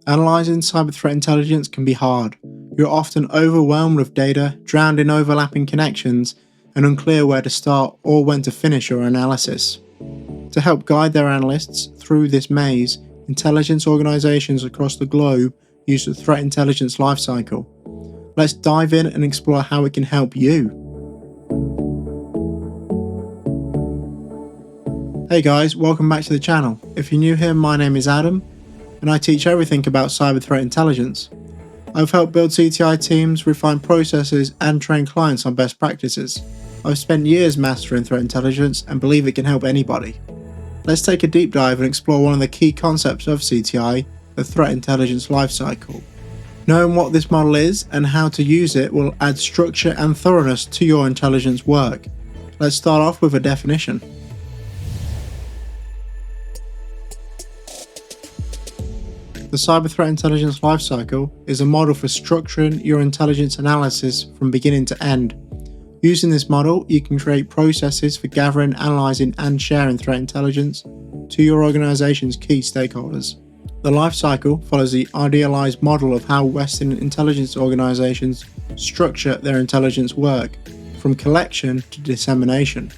Analysing cyber threat intelligence can be hard. You're often overwhelmed with data, drowned in overlapping connections, and unclear where to start or when to finish your analysis. To help guide their analysts through this maze, intelligence organisations across the globe use the threat intelligence lifecycle. Let's dive in and explore how it can help you. Hey guys, welcome back to the channel. If you're new here, my name is Adam, and I teach everything about cyber threat intelligence. I've helped build CTI teams, refine processes, and train clients on best practices. I've spent years mastering threat intelligence and believe it can help anybody. Let's take a deep dive and explore one of the key concepts of CTI, the threat intelligence lifecycle. Knowing what this model is and how to use it will add structure and thoroughness to your intelligence work. Let's start off with a definition. The cyber threat intelligence lifecycle is a model for structuring your intelligence analysis from beginning to end. Using this model, you can create processes for gathering, analysing, and sharing threat intelligence to your organisation's key stakeholders. The lifecycle follows the idealised model of how Western intelligence organisations structure their intelligence work, from collection to dissemination.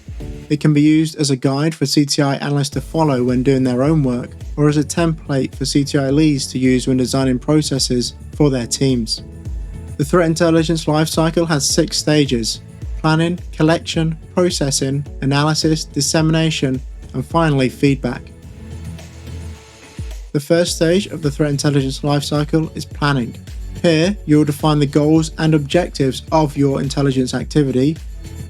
It can be used as a guide for CTI analysts to follow when doing their own work, or as a template for CTI leads to use when designing processes for their teams. The threat intelligence lifecycle has 6 stages: planning, collection, processing, analysis, dissemination, and finally feedback. The first stage of the threat intelligence lifecycle is planning. Here, you'll define the goals and objectives of your intelligence activity,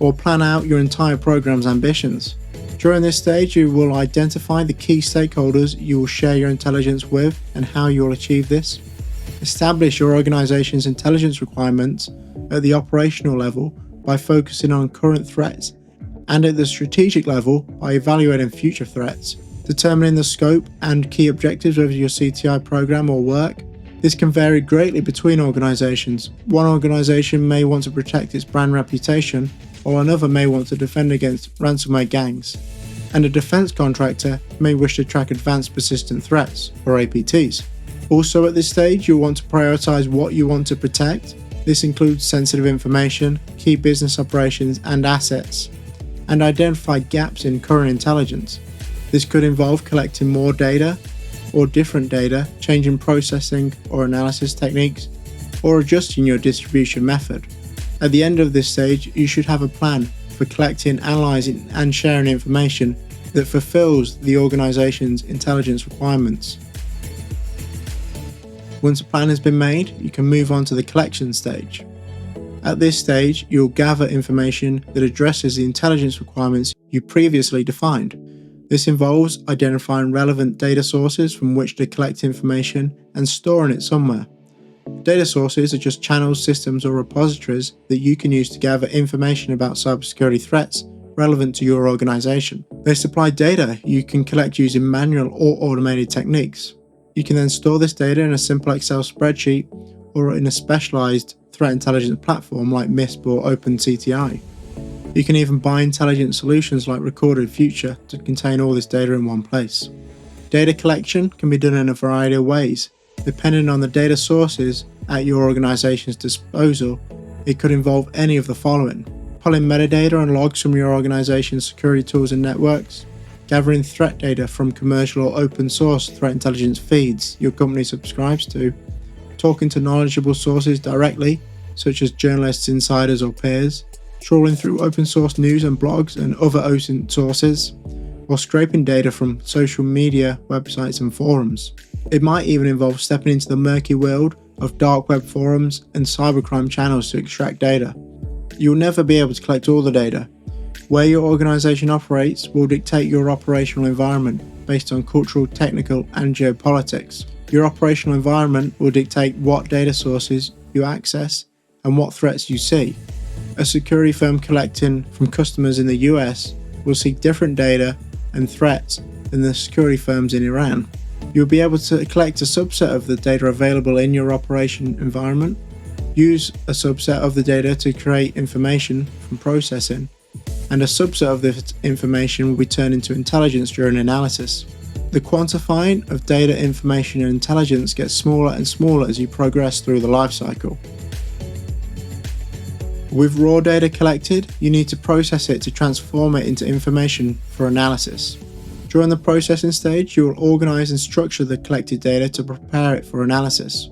or plan out your entire program's ambitions. During this stage, you will identify the key stakeholders you will share your intelligence with and how you will achieve this. Establish your organization's intelligence requirements at the operational level by focusing on current threats, and at the strategic level by evaluating future threats. Determining the scope and key objectives of your CTI program or work. This can vary greatly between organizations. One organization may want to protect its brand reputation, while another may want to defend against ransomware gangs. And a defense contractor may wish to track advanced persistent threats, or APTs. Also at this stage, you'll want to prioritize what you want to protect. This includes sensitive information, key business operations and assets, and identify gaps in current intelligence. This could involve collecting more data or different data, changing processing or analysis techniques, or adjusting your distribution method. At the end of this stage, you should have a plan for collecting, analysing, and sharing information that fulfills the organisation's intelligence requirements. Once a plan has been made, you can move on to the collection stage. At this stage, you'll gather information that addresses the intelligence requirements you previously defined. This involves identifying relevant data sources from which to collect information and storing it somewhere. Data sources are just channels, systems, or repositories that you can use to gather information about cybersecurity threats relevant to your organization. They supply data you can collect using manual or automated techniques. You can then store this data in a simple Excel spreadsheet or in a specialized threat intelligence platform like MISP or OpenCTI. You can even buy intelligent solutions like Recorded Future to contain all this data in one place. Data collection can be done in a variety of ways. Depending on the data sources at your organization's disposal, it could involve any of the following: pulling metadata and logs from your organization's security tools and networks, gathering threat data from commercial or open source threat intelligence feeds your company subscribes to, talking to knowledgeable sources directly, such as journalists, insiders, or peers, trawling through open source news and blogs and other open sources, or scraping data from social media, websites, and forums. It might even involve stepping into the murky world of dark web forums and cybercrime channels to extract data. You'll never be able to collect all the data. Where your organization operates will dictate your operational environment based on cultural, technical, and geopolitics. Your operational environment will dictate what data sources you access and what threats you see. A security firm collecting from customers in the US will see different data and threats than the security firms in Iran. You'll be able to collect a subset of the data available in your operation environment, use a subset of the data to create information from processing, and a subset of this information will be turned into intelligence during analysis. The quantifying of data, information, and intelligence gets smaller and smaller as you progress through the lifecycle. With raw data collected, you need to process it to transform it into information for analysis. During the processing stage, you will organize and structure the collected data to prepare it for analysis.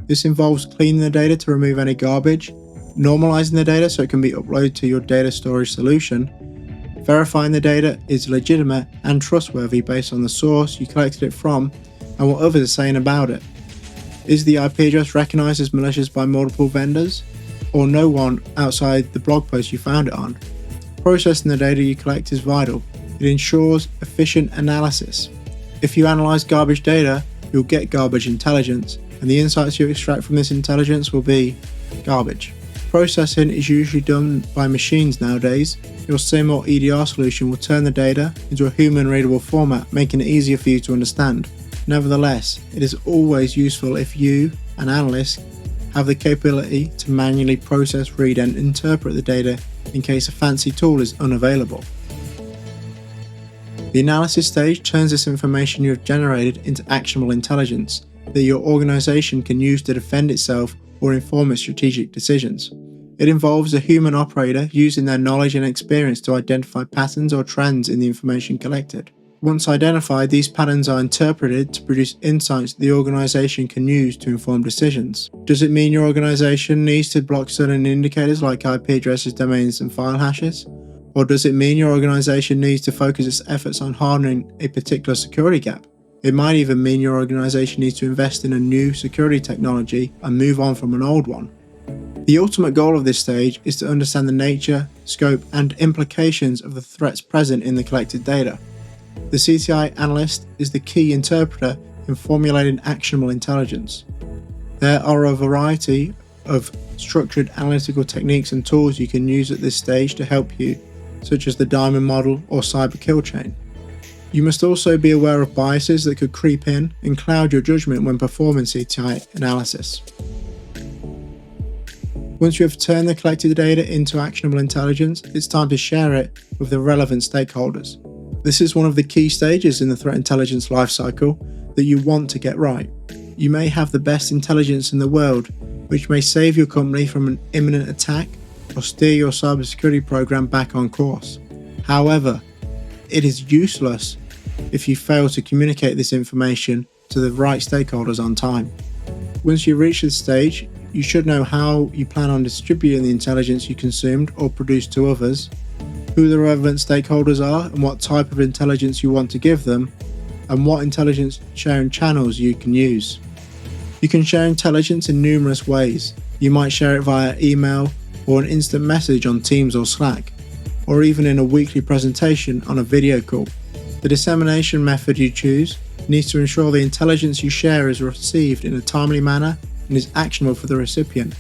This involves cleaning the data to remove any garbage, normalizing the data so it can be uploaded to your data storage solution, verifying the data is legitimate and trustworthy based on the source you collected it from and what others are saying about it. Is the IP address recognized as malicious by multiple vendors, or no one outside the blog post you found it on? Processing the data you collect is vital. It ensures efficient analysis. If you analyze garbage data, you'll get garbage intelligence, and the insights you extract from this intelligence will be garbage. Processing is usually done by machines nowadays. Your SIM or EDR solution will turn the data into a human-readable format, making it easier for you to understand. Nevertheless, it is always useful if you, an analyst, have the capability to manually process, read, and interpret the data in case a fancy tool is unavailable. The analysis stage turns this information you have generated into actionable intelligence that your organization can use to defend itself or inform its strategic decisions. It involves a human operator using their knowledge and experience to identify patterns or trends in the information collected. Once identified, these patterns are interpreted to produce insights the organization can use to inform decisions. Does it mean your organization needs to block certain indicators like IP addresses, domains, and file hashes? Or does it mean your organization needs to focus its efforts on hardening a particular security gap? It might even mean your organization needs to invest in a new security technology and move on from an old one. The ultimate goal of this stage is to understand the nature, scope, and implications of the threats present in the collected data. The CTI analyst is the key interpreter in formulating actionable intelligence. There are a variety of structured analytical techniques and tools you can use at this stage to help you, such as the diamond model or cyber kill chain. You must also be aware of biases that could creep in and cloud your judgment when performing CTI analysis. Once you have turned the collected data into actionable intelligence, it's time to share it with the relevant stakeholders. This is one of the key stages in the threat intelligence lifecycle that you want to get right. You may have the best intelligence in the world, which may save your company from an imminent attack or steer your cybersecurity program back on course. However, it is useless if you fail to communicate this information to the right stakeholders on time. Once you reach this stage, you should know how you plan on distributing the intelligence you consumed or produced to others, who the relevant stakeholders are and what type of intelligence you want to give them, and what intelligence sharing channels you can use. You can share intelligence in numerous ways. You might share it via email or an instant message on Teams or Slack, or even in a weekly presentation on a video call. The dissemination method you choose needs to ensure the intelligence you share is received in a timely manner and is actionable for the recipient.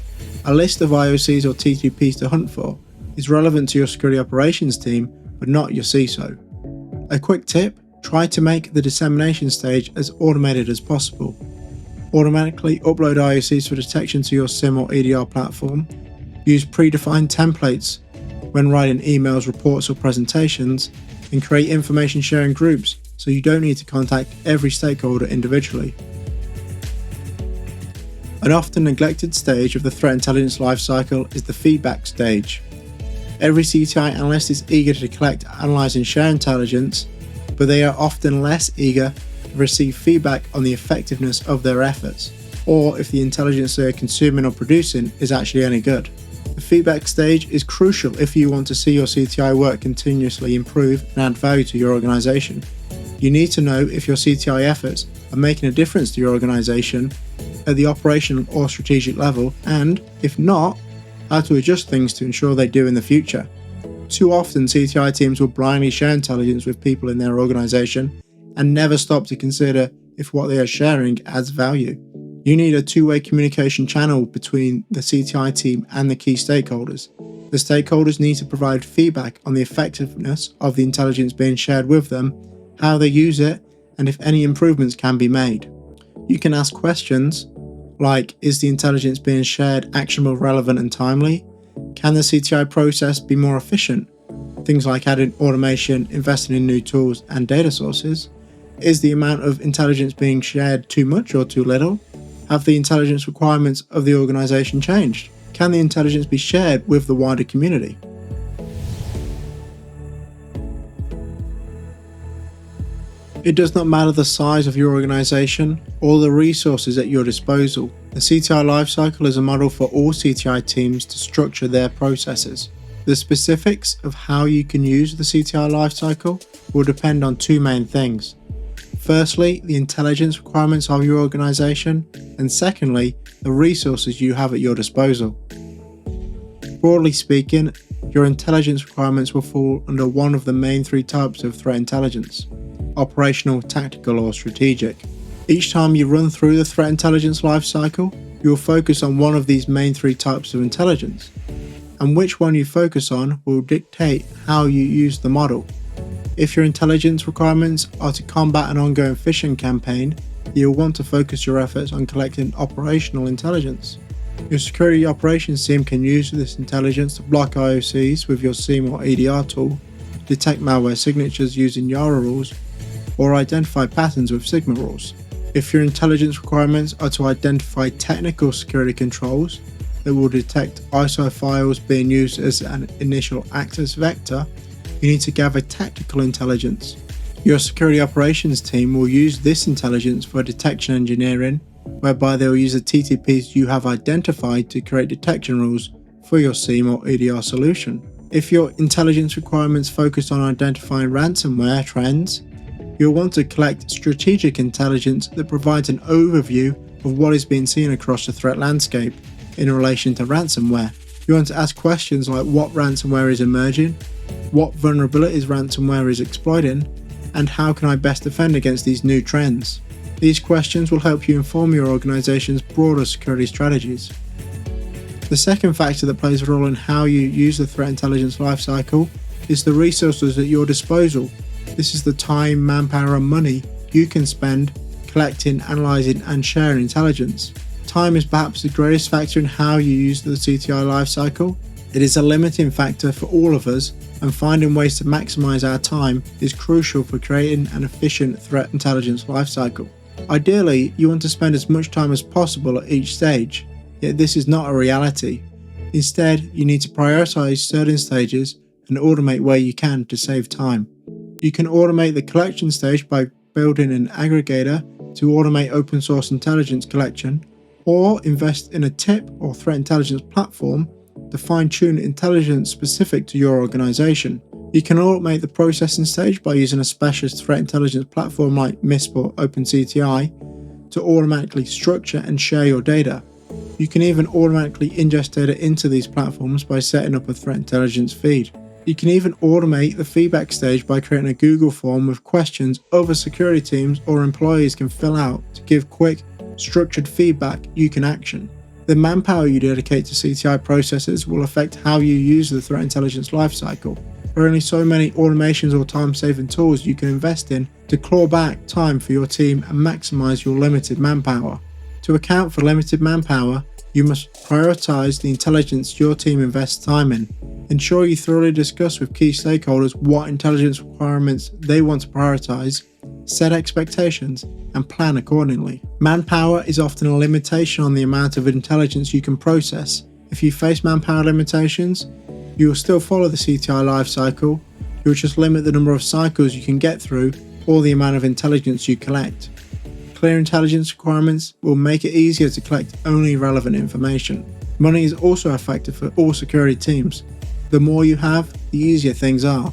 A list of IOCs or TTPs to hunt for is relevant to your security operations team, but not your CISO. A quick tip: try to make the dissemination stage as automated as possible. Automatically upload IOCs for detection to your SIM or EDR platform. Use predefined templates when writing emails, reports, or presentations, and create information sharing groups so you don't need to contact every stakeholder individually. An often neglected stage of the threat intelligence lifecycle is the feedback stage. Every CTI analyst is eager to collect, analyze, and share intelligence, but they are often less eager to receive feedback on the effectiveness of their efforts, or if the intelligence they are consuming or producing is actually any good. The feedback stage is crucial if you want to see your CTI work continuously improve and add value to your organization. You need to know if your CTI efforts are making a difference to your organization at the operational or strategic level, and, if not, how to adjust things to ensure they do in the future. Too often, CTI teams will blindly share intelligence with people in their organization and never stop to consider if what they are sharing adds value. You need a two-way communication channel between the CTI team and the key stakeholders. The stakeholders need to provide feedback on the effectiveness of the intelligence being shared with them, how they use it, and if any improvements can be made. You can ask questions like, is the intelligence being shared actionable, relevant, and timely? Can the CTI process be more efficient? Things like adding automation, investing in new tools and data sources. Is the amount of intelligence being shared too much or too little? Have the intelligence requirements of the organization changed? Can the intelligence be shared with the wider community? It does not matter the size of your organization or the resources at your disposal. The CTI Lifecycle is a model for all CTI teams to structure their processes. The specifics of how you can use the CTI Lifecycle will depend on two main things. Firstly, the intelligence requirements of your organization, and secondly, the resources you have at your disposal. Broadly speaking, your intelligence requirements will fall under one of the main three types of threat intelligence: operational, tactical, or strategic. Each time you run through the threat intelligence lifecycle, you will focus on one of these main three types of intelligence, and which one you focus on will dictate how you use the model. If your intelligence requirements are to combat an ongoing phishing campaign, you'll want to focus your efforts on collecting operational intelligence. Your security operations team can use this intelligence to block IOCs with your SIEM or EDR tool, detect malware signatures using Yara rules, or identify patterns with Sigma rules. If your intelligence requirements are to identify technical security controls that will detect ISO files being used as an initial access vector, you need to gather tactical intelligence. Your security operations team will use this intelligence for detection engineering, whereby they will use the TTPs you have identified to create detection rules for your SIEM or EDR solution. If your intelligence requirements focus on identifying ransomware trends, you'll want to collect strategic intelligence that provides an overview of what is being seen across the threat landscape in relation to ransomware. You want to ask questions like what ransomware is emerging, what vulnerabilities ransomware is exploiting, and how can I best defend against these new trends. These questions will help you inform your organization's broader security strategies. The second factor that plays a role in how you use the threat intelligence lifecycle is the resources at your disposal. This is the time, manpower, and money you can spend collecting, analyzing, and sharing intelligence. Time is perhaps the greatest factor in how you use the CTI lifecycle. It is a limiting factor for all of us, and finding ways to maximize our time is crucial for creating an efficient threat intelligence lifecycle. Ideally, you want to spend as much time as possible at each stage, yet this is not a reality. Instead, you need to prioritize certain stages and automate where you can to save time. You can automate the collection stage by building an aggregator to automate open source intelligence collection, or invest in a tip or threat intelligence platform to fine-tune intelligence specific to your organization. You can automate the processing stage by using a specialist threat intelligence platform like MISP or OpenCTI to automatically structure and share your data. You can even automatically ingest data into these platforms by setting up a threat intelligence feed. You can even automate the feedback stage by creating a Google form with questions other security teams or employees can fill out to give quick, structured feedback you can action. The manpower you dedicate to CTI processes will affect how you use the threat intelligence lifecycle. There are only so many automations or time-saving tools you can invest in to claw back time for your team and maximize your limited manpower. To account for limited manpower, you must prioritize the intelligence your team invests time in. Ensure you thoroughly discuss with key stakeholders what intelligence requirements they want to prioritize, set expectations, and plan accordingly. Manpower is often a limitation on the amount of intelligence you can process. If you face manpower limitations, you will still follow the CTI lifecycle. You will just limit the number of cycles you can get through or the amount of intelligence you collect. Clear intelligence requirements will make it easier to collect only relevant information. Money is also a factor for all security teams. The more you have, the easier things are.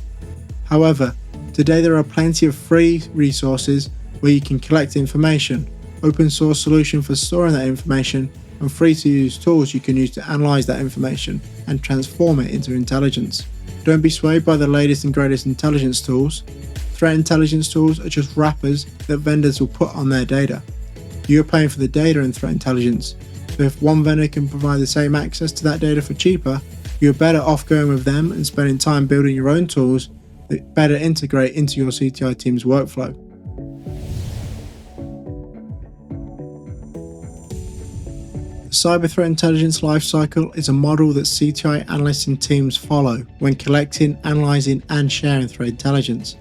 However, today there are plenty of free resources where you can collect information, open source solution for storing that information, and free to use tools you can use to analyze that information and transform it into intelligence. Don't be swayed by the latest and greatest intelligence tools. Threat intelligence tools are just wrappers that vendors will put on their data. You're paying for the data in threat intelligence, so if one vendor can provide the same access to that data for cheaper, you're better off going with them and spending time building your own tools that better integrate into your CTI team's workflow. The cyber threat intelligence lifecycle is a model that CTI analysts and teams follow when collecting, analyzing, and sharing threat intelligence.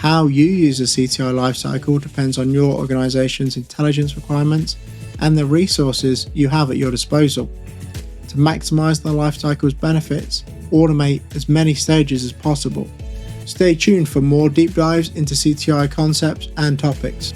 How you use the CTI lifecycle depends on your organization's intelligence requirements and the resources you have at your disposal. To maximize the lifecycle's benefits, automate as many stages as possible. Stay tuned for more deep dives into CTI concepts and topics.